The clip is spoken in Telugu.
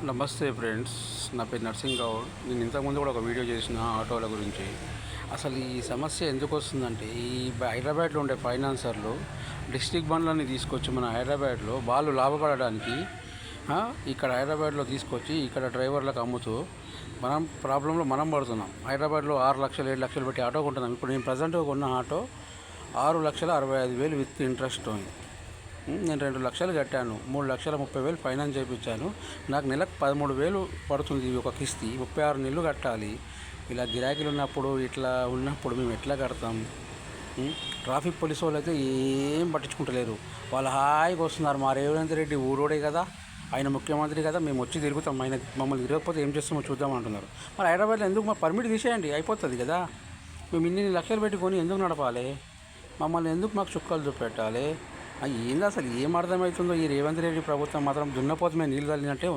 నమస్తే ఫ్రెండ్స్, నా పేరు నర్సింగ్ గౌడ్. నేను ఇంతకుముందు కూడా ఒక వీడియో చేసిన ఆటోల గురించి. అసలు ఈ సమస్య ఎందుకు వస్తుందంటే, ఈ హైదరాబాద్లో ఉండే ఫైనాన్సర్లు డిస్ట్రిక్ట్ బండ్లని తీసుకొచ్చి మన హైదరాబాద్లో వాళ్ళు లాభపడడానికి ఇక్కడ హైదరాబాద్లో తీసుకొచ్చి ఇక్కడ డ్రైవర్లకు అమ్ముతూ ప్రాబ్లంలో మనం పడుతున్నాం. హైదరాబాద్లో 6 లక్షలు 7 లక్షలు పెట్టి ఆటో కొంటున్నాం. ఇప్పుడు నేను ప్రజెంట్గా కొన్న ఆటో 6,65,000 విత్ ఇంట్రెస్ట్ ఉంది. నేను 2 లక్షలు కట్టాను. 3,30,000 ఫైనాన్స్ చేయించాను. నాకు నెలకు 13,000 పడుతుంది ఒక కిస్తీ. 36 నెలలు కట్టాలి. ఇలా గిరాకీలు ఉన్నప్పుడు ఇట్లా ఉన్నప్పుడు మేము ఎట్లా కడతాం? ట్రాఫిక్ పోలీసు వాళ్ళు అయితే ఏం పట్టించుకుంటలేరు. వాళ్ళు హాయిగా వస్తున్నారు. మా రేవంత్ రెడ్డి ఊరోడే కదా, ఆయన ముఖ్యమంత్రి కదా, మేము వచ్చి తిరుగుతాం, ఆయన మమ్మల్ని తిరగకపోతే ఏం చేస్తామో చూద్దాం అంటున్నారు. మరి హైదరాబాద్లో ఎందుకు మా పర్మిట్ తీసేయండి, అయిపోతుంది కదా. మేము ఇన్ని లక్షలు పెట్టుకొని ఎందుకు నడపాలి? మమ్మల్ని ఎందుకు మాకు చుక్కలు చూపెట్టాలి? ఏంది అసలు ఏం అర్థమవుతుందో? ఈ రేవంత్ రెడ్డి ప్రభుత్వం మాత్రం దున్నపోతు మీద నీళ్ళు చల్లినట్టే.